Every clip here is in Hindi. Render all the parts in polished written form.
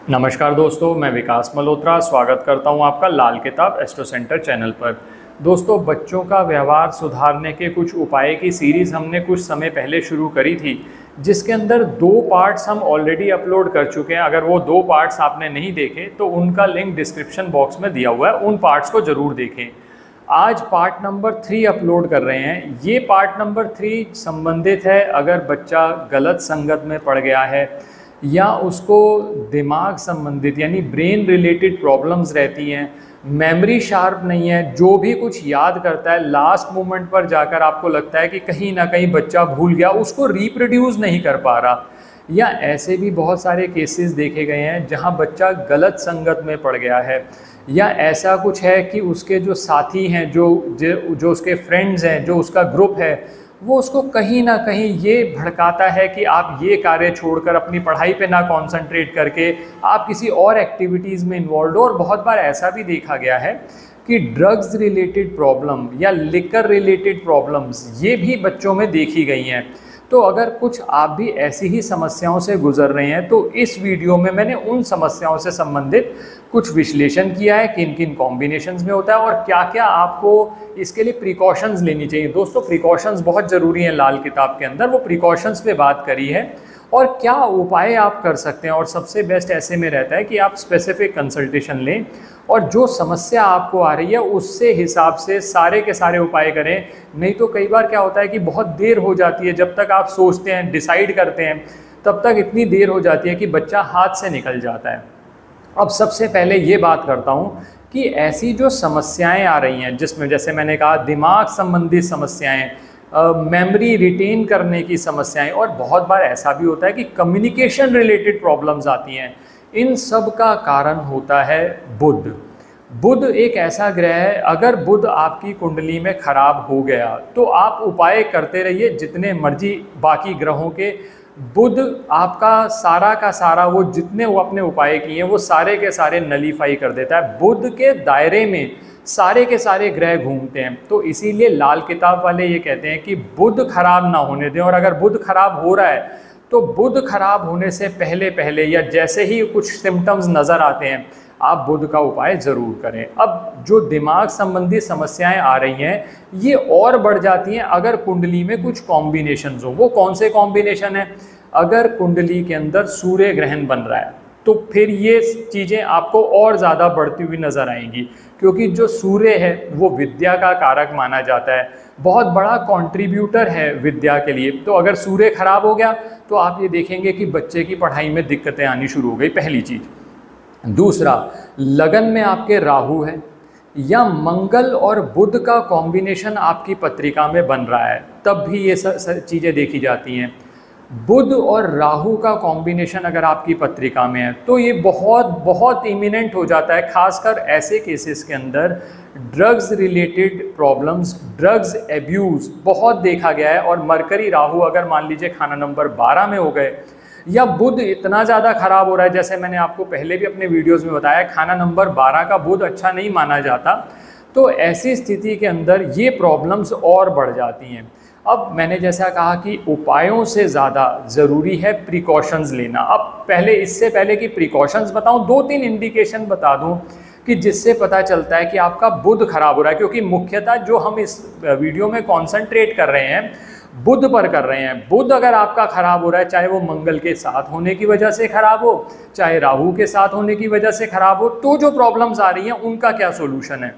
नमस्कार दोस्तों, मैं विकास मल्होत्रा स्वागत करता हूं आपका लाल किताब एस्ट्रो सेंटर चैनल पर। दोस्तों, बच्चों का व्यवहार सुधारने के कुछ उपाय की सीरीज़ हमने कुछ समय पहले शुरू करी थी, जिसके अंदर 2 पार्ट्स हम ऑलरेडी अपलोड कर चुके हैं। अगर वो 2 पार्ट्स आपने नहीं देखे तो उनका लिंक डिस्क्रिप्शन बॉक्स में दिया हुआ है, उन पार्ट्स को ज़रूर देखें। आज पार्ट नंबर 3 अपलोड कर रहे हैं। ये पार्ट नंबर 3 संबंधित है अगर बच्चा गलत संगत में पड़ गया है या उसको दिमाग संबंधित यानी ब्रेन रिलेटेड प्रॉब्लम्स रहती हैं, मेमोरी शार्प नहीं है, जो भी कुछ याद करता है लास्ट मोमेंट पर जाकर आपको लगता है कि कहीं ना कहीं बच्चा भूल गया, उसको रिप्रोड्यूस नहीं कर पा रहा, या ऐसे भी बहुत सारे केसेस देखे गए हैं जहां बच्चा गलत संगत में पड़ गया है, या ऐसा कुछ है कि उसके जो साथी हैं, जो उसके फ्रेंड्स हैं, जो उसका ग्रुप है, वो उसको कहीं ना कहीं ये भड़काता है कि आप ये कार्य छोड़कर अपनी पढ़ाई पे ना कंसंट्रेट करके आप किसी और एक्टिविटीज़ में इन्वॉल्व हो। और बहुत बार ऐसा भी देखा गया है कि ड्रग्स रिलेटेड प्रॉब्लम या लिकर रिलेटेड प्रॉब्लम्स ये भी बच्चों में देखी गई हैं। तो अगर कुछ आप भी ऐसी ही समस्याओं से गुजर रहे हैं तो इस वीडियो में मैंने उन समस्याओं से संबंधित कुछ विश्लेषण किया है, किन किन कॉम्बिनेशंस में होता है और क्या क्या आपको इसके लिए प्रिकॉशंस लेनी चाहिए। दोस्तों, प्रिकॉशंस बहुत ज़रूरी हैं लाल किताब के अंदर, वो प्रिकॉशंस पे बात करी है और क्या उपाय आप कर सकते हैं। और सबसे बेस्ट ऐसे में रहता है कि आप स्पेसिफिक कंसल्टेशन लें और जो समस्या आपको आ रही है उससे हिसाब से सारे के सारे उपाय करें। नहीं तो कई बार क्या होता है कि बहुत देर हो जाती है, जब तक आप सोचते हैं, डिसाइड करते हैं, तब तक इतनी देर हो जाती है कि बच्चा हाथ से निकल जाता है। अब सबसे पहले ये बात करता हूँ कि ऐसी जो समस्याएं आ रही हैं, जिसमें जैसे मैंने कहा दिमाग संबंधी समस्याएं, मेमोरी रिटेन करने की समस्याएं, और बहुत बार ऐसा भी होता है कि कम्युनिकेशन रिलेटेड प्रॉब्लम्स आती हैं, इन सब का कारण होता है बुध। बुध एक ऐसा ग्रह है, अगर बुध आपकी कुंडली में खराब हो गया तो आप उपाय करते रहिए जितने मर्जी बाकी ग्रहों के, बुध आपका सारा का सारा वो जितने वो अपने उपाय किए हैं वो सारे के सारे नलीफाई कर देता है। बुध के दायरे में सारे के सारे ग्रह घूमते हैं, तो इसीलिए लाल किताब वाले ये कहते हैं कि बुध खराब ना होने दें। और अगर बुध खराब हो रहा है तो बुध खराब होने से पहले पहले या जैसे ही कुछ सिम्टम्स नज़र आते हैं आप बुध का उपाय ज़रूर करें। अब जो दिमाग संबंधी समस्याएं आ रही हैं ये और बढ़ जाती हैं अगर कुंडली में कुछ कॉम्बिनेशंस हो। वो कौन से कॉम्बिनेशन है? अगर कुंडली के अंदर सूर्य ग्रहण बन रहा है तो फिर ये चीज़ें आपको और ज़्यादा बढ़ती हुई नज़र आएंगी, क्योंकि जो सूर्य है वो विद्या का कारक माना जाता है, बहुत बड़ा कंट्रीब्यूटर है विद्या के लिए। तो अगर सूर्य खराब हो गया तो आप ये देखेंगे कि बच्चे की पढ़ाई में दिक्कतें आनी शुरू हो गई, पहली चीज़। दूसरा, लगन में आपके राहु है या मंगल और बुध का कॉम्बिनेशन आपकी पत्रिका में बन रहा है, तब भी ये चीज़ें देखी जाती हैं। बुध और राहु का कॉम्बिनेशन अगर आपकी पत्रिका में है तो ये बहुत बहुत इमिनेंट हो जाता है, खासकर ऐसे केसेस के अंदर drugs related problems, drugs abuse बहुत देखा गया है। और मरकरी राहु अगर मान लीजिए खाना नंबर 12 में हो गए, या बुध इतना ज़्यादा खराब हो रहा है, जैसे मैंने आपको पहले भी अपने वीडियोस में बताया खाना नंबर 12 का बुध अच्छा नहीं माना जाता, तो ऐसी स्थिति के अंदर ये प्रॉब्लम्स और बढ़ जाती हैं। अब मैंने जैसा कहा कि उपायों से ज़्यादा ज़रूरी है प्रिकॉशंस लेना। अब पहले इससे पहले कि प्रिकॉशंस बताऊं, 2-3 इंडिकेशन बता दूं कि जिससे पता चलता है कि आपका बुध खराब हो रहा है, क्योंकि मुख्यतः जो हम इस वीडियो में कॉन्सेंट्रेट कर रहे हैं बुध पर कर रहे हैं। बुध अगर आपका खराब हो रहा है, चाहे वो मंगल के साथ होने की वजह से खराब हो, चाहे राहु के साथ होने की वजह से खराब हो, तो जो प्रॉब्लम्स आ रही हैं उनका क्या सोल्यूशन है?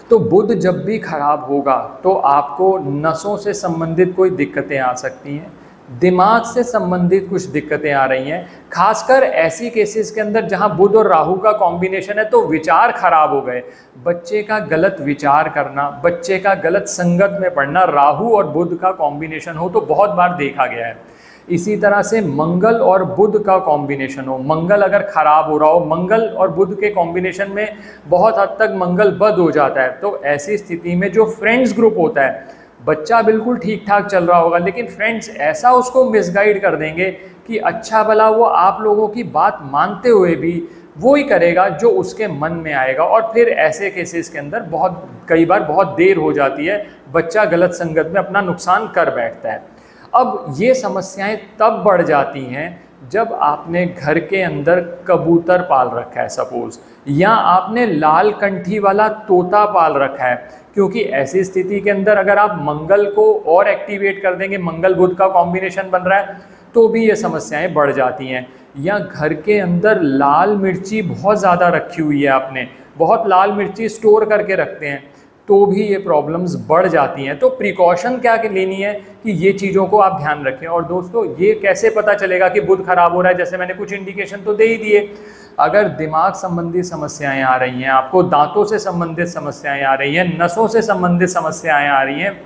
तो बुध जब भी खराब होगा तो आपको नसों से संबंधित कोई दिक्कतें आ सकती हैं, दिमाग से संबंधित कुछ दिक्कतें आ रही हैं, खासकर ऐसी केसेस के अंदर जहां बुध और राहु का कॉम्बिनेशन है तो विचार खराब हो गए, बच्चे का गलत विचार करना, बच्चे का गलत संगत में पड़ना, राहु और बुध का कॉम्बिनेशन हो तो बहुत बार देखा गया है। इसी तरह से मंगल और बुध का कॉम्बिनेशन हो, मंगल अगर खराब हो रहा हो, मंगल और बुध के कॉम्बिनेशन में बहुत हद तक मंगल बद हो जाता है, तो ऐसी स्थिति में जो फ्रेंड्स ग्रुप होता है, बच्चा बिल्कुल ठीक ठाक चल रहा होगा लेकिन फ्रेंड्स ऐसा उसको मिसगाइड कर देंगे कि अच्छा भला वो आप लोगों की बात मानते हुए भी वो ही करेगा जो उसके मन में आएगा, और फिर ऐसे केसेस के अंदर कई बार बहुत देर हो जाती है, बच्चा गलत संगत में अपना नुकसान कर बैठता है। अब ये समस्याएं तब बढ़ जाती हैं जब आपने घर के अंदर कबूतर पाल रखा है सपोज, या आपने लाल कंठी वाला तोता पाल रखा है, क्योंकि ऐसी स्थिति के अंदर अगर आप मंगल को और एक्टिवेट कर देंगे, मंगल बुध का कॉम्बिनेशन बन रहा है, तो भी ये समस्याएं बढ़ जाती हैं। या घर के अंदर लाल मिर्ची बहुत ज़्यादा रखी हुई है, आपने बहुत लाल मिर्ची स्टोर करके रखते हैं, तो भी ये प्रॉब्लम्स बढ़ जाती हैं। तो प्रिकॉशन क्या लेनी है कि ये चीज़ों को आप ध्यान रखें। और दोस्तों, ये कैसे पता चलेगा कि बुध खराब हो रहा है? जैसे मैंने कुछ इंडिकेशन तो दे ही दिए। अगर दिमाग संबंधी समस्याएं आ रही हैं, आपको दांतों से संबंधित समस्याएं आ रही हैं, नसों से संबंधित समस्याएं आ रही हैं,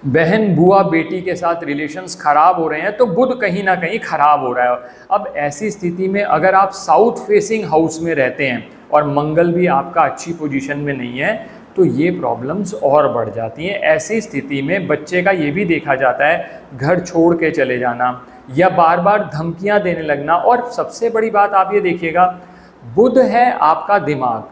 बहन बुआ बेटी के साथ रिलेशंस खराब हो रहे हैं, तो बुध कहीं ना कहीं खराब हो रहा है। अब ऐसी स्थिति में अगर आप साउथ फेसिंग हाउस में रहते हैं और मंगल भी आपका अच्छी पोजीशन में नहीं है, तो ये प्रॉब्लम्स और बढ़ जाती हैं। ऐसी स्थिति में बच्चे का ये भी देखा जाता है घर छोड़ के चले जाना या बार बार धमकियां देने लगना। और सबसे बड़ी बात आप ये देखिएगा, बुध है आपका दिमाग,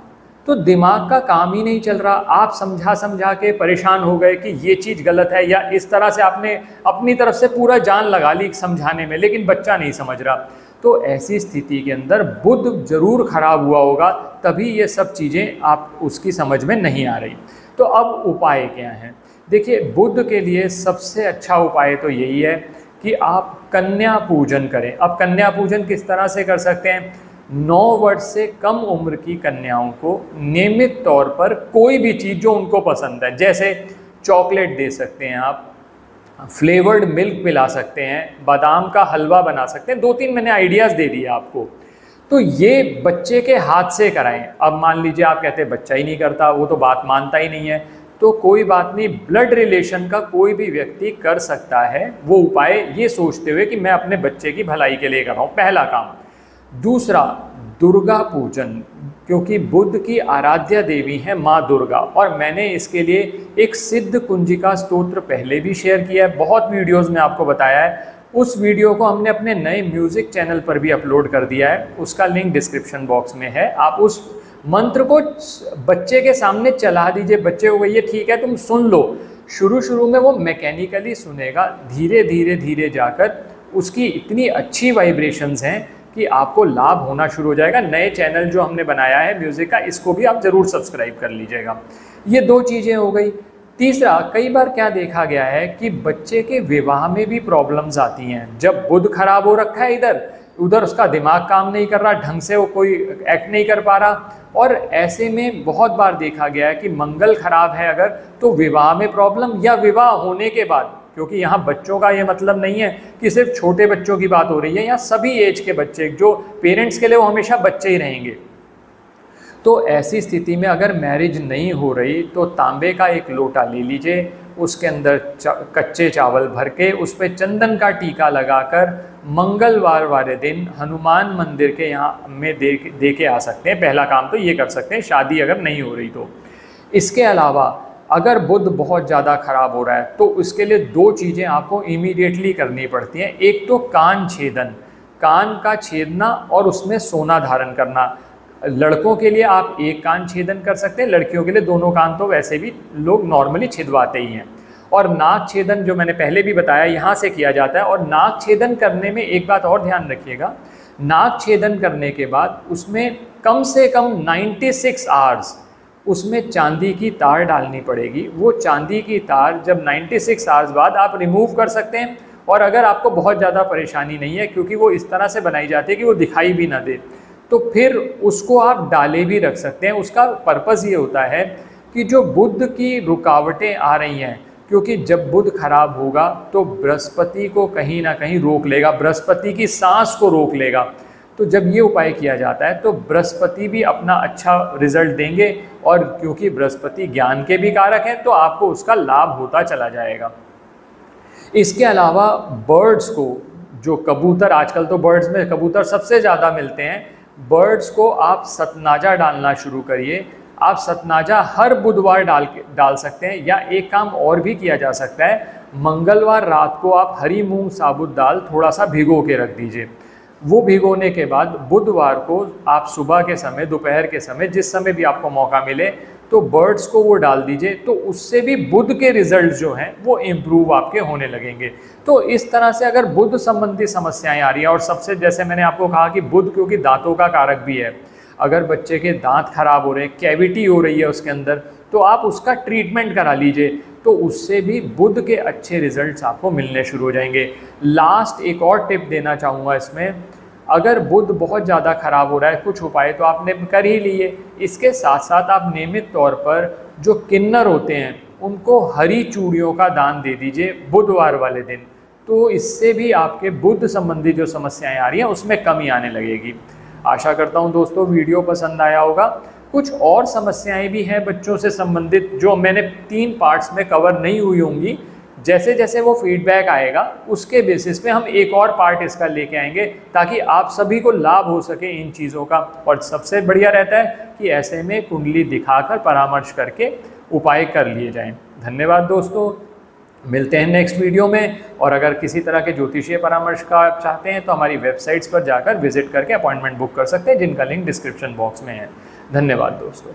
तो दिमाग का काम ही नहीं चल रहा। आप समझा समझा के परेशान हो गए कि ये चीज़ गलत है, या इस तरह से आपने अपनी तरफ से पूरा जान लगा ली समझाने में, लेकिन बच्चा नहीं समझ रहा। तो ऐसी स्थिति के अंदर बुध जरूर खराब हुआ होगा, तभी ये सब चीज़ें आप उसकी समझ में नहीं आ रही। तो अब उपाय क्या हैं? देखिए, बुध के लिए सबसे अच्छा उपाय तो यही है कि आप कन्या पूजन करें। अब कन्या पूजन किस तरह से कर सकते हैं? 9 वर्ष से कम उम्र की कन्याओं को नियमित तौर पर कोई भी चीज़ जो उनको पसंद है, जैसे चॉकलेट दे सकते हैं आप, फ्लेवर्ड मिल्क पिला सकते हैं, बादाम का हलवा बना सकते हैं। 2-3 मैंने आइडियाज़ दे दिए आपको, तो ये बच्चे के हाथ से कराएं। अब मान लीजिए आप कहते हैं बच्चा ही नहीं करता, वो तो बात मानता ही नहीं है, तो कोई बात नहीं, ब्लड रिलेशन का कोई भी व्यक्ति कर सकता है वो उपाय, ये सोचते हुए कि मैं अपने बच्चे की भलाई के लिए कर रहा हूँ, पहला काम। दूसरा, दुर्गा पूजन, क्योंकि बुध की आराध्या देवी है माँ दुर्गा, और मैंने इसके लिए एक सिद्ध कुंजिका स्तोत्र पहले भी शेयर किया है, बहुत वीडियोस में आपको बताया है। उस वीडियो को हमने अपने नए म्यूज़िक चैनल पर भी अपलोड कर दिया है, उसका लिंक डिस्क्रिप्शन बॉक्स में है। आप उस मंत्र को बच्चे के सामने चला दीजिए, बच्चे को कहिए ठीक है तुम सुन लो। शुरू में वो मैकेनिकली सुनेगा, धीरे धीरे धीरे जाकर उसकी इतनी अच्छी वाइब्रेशंस हैं कि आपको लाभ होना शुरू हो जाएगा। नए चैनल जो हमने बनाया है म्यूज़िक का, इसको भी आप ज़रूर सब्सक्राइब कर लीजिएगा। ये 2 चीज़ें हो गई। तीसरा, कई बार क्या देखा गया है कि बच्चे के विवाह में भी प्रॉब्लम्स आती हैं। जब बुध खराब हो रखा है इधर, उधर उसका दिमाग काम नहीं कर रहा, ढंग से वो कोई एक्ट नहीं कर पा रहा, और ऐसे में बहुत बार देखा गया है कि मंगल खराब है अगर, तो विवाह में प्रॉब्लम, या विवाह होने के बाद, क्योंकि यहाँ बच्चों का ये मतलब नहीं है कि सिर्फ छोटे बच्चों की बात हो रही है, यहाँ सभी एज के बच्चे, जो पेरेंट्स के लिए वो हमेशा बच्चे ही रहेंगे। तो ऐसी स्थिति में अगर मैरिज नहीं हो रही, तो तांबे का एक लोटा ले लीजिए, उसके अंदर कच्चे चावल भर के उस पर चंदन का टीका लगाकर मंगलवार वाले दिन हनुमान मंदिर के यहाँ में दे के आ सकते हैं। पहला काम तो ये कर सकते हैं, शादी अगर नहीं हो रही तो। इसके अलावा अगर बुध बहुत ज़्यादा खराब हो रहा है, तो उसके लिए 2 चीज़ें आपको इमीडिएटली करनी पड़ती हैं। एक तो कान छेदन, कान का छेदना और उसमें सोना धारण करना। लड़कों के लिए आप एक कान छेदन कर सकते हैं, लड़कियों के लिए दोनों कान तो वैसे भी लोग नॉर्मली छिदवाते ही हैं। और नाक छेदन जो मैंने पहले भी बताया यहाँ से किया जाता है। और नाक छेदन करने में एक बात और ध्यान रखिएगा, नाक छेदन करने के बाद उसमें कम से कम 96 आवर्स उसमें चांदी की तार डालनी पड़ेगी। वो चांदी की तार जब 96 आवर्स बाद आप रिमूव कर सकते हैं। और अगर आपको बहुत ज़्यादा परेशानी नहीं है, क्योंकि वो इस तरह से बनाई जाती है कि वो दिखाई भी ना दे, तो फिर उसको आप डाले भी रख सकते हैं। उसका पर्पज़ ये होता है कि जो बुध की रुकावटें आ रही हैं, क्योंकि जब बुध खराब होगा तो बृहस्पति को कहीं ना कहीं रोक लेगा, बृहस्पति की सांस को रोक लेगा। तो जब ये उपाय किया जाता है तो बृहस्पति भी अपना अच्छा रिजल्ट देंगे, और क्योंकि बृहस्पति ज्ञान के भी कारक हैं, तो आपको उसका लाभ होता चला जाएगा। इसके अलावा बर्ड्स को, जो कबूतर, आजकल तो बर्ड्स में कबूतर सबसे ज़्यादा मिलते हैं, बर्ड्स को आप सतनाजा डालना शुरू करिए। आप सतनाजा हर बुधवार डाल सकते हैं। या एक काम और भी किया जा सकता है, मंगलवार रात को आप हरी मूंग साबुत दाल थोड़ा सा भिगो के रख दीजिए। वो भिगोने के बाद बुधवार को आप सुबह के समय, दोपहर के समय, जिस समय भी आपको मौका मिले, तो बर्ड्स को वो डाल दीजिए, तो उससे भी बुध के रिजल्ट जो हैं वो इम्प्रूव आपके होने लगेंगे। तो इस तरह से अगर बुध संबंधी समस्याएं आ रही हैं, और सबसे जैसे मैंने आपको कहा कि बुध क्योंकि दांतों का कारक भी है, अगर बच्चे के दांत खराब हो रहे हैं, कैविटी हो रही है उसके अंदर, तो आप उसका ट्रीटमेंट करा लीजिए, तो उससे भी बुध के अच्छे रिजल्ट्स आपको मिलने शुरू हो जाएंगे। लास्ट एक और टिप देना चाहूँगा इसमें, अगर बुध बहुत ज़्यादा खराब हो रहा है, कुछ उपाय तो आपने कर ही लिए, इसके साथ साथ आप नियमित तौर पर जो किन्नर होते हैं उनको हरी चूड़ियों का दान दे दीजिए बुधवार वाले दिन, तो इससे भी आपके बुध संबंधी जो समस्याएं आ रही हैं उसमें कमी आने लगेगी। आशा करता हूं दोस्तों वीडियो पसंद आया होगा। कुछ और समस्याएं भी हैं बच्चों से संबंधित जो मैंने 3 पार्ट्स में कवर नहीं हुई होंगी, जैसे जैसे वो फीडबैक आएगा उसके बेसिस पे हम एक और पार्ट इसका लेके आएंगे, ताकि आप सभी को लाभ हो सके इन चीज़ों का। और सबसे बढ़िया रहता है कि ऐसे में कुंडली दिखाकर परामर्श करके उपाय कर लिए जाएं। धन्यवाद दोस्तों, मिलते हैं नेक्स्ट वीडियो में। और अगर किसी तरह के ज्योतिषीय परामर्श का आप चाहते हैं तो हमारी वेबसाइट्स पर जाकर विजिट करके अपॉइंटमेंट बुक कर सकते हैं, जिनका लिंक डिस्क्रिप्शन बॉक्स में है। धन्यवाद दोस्तों।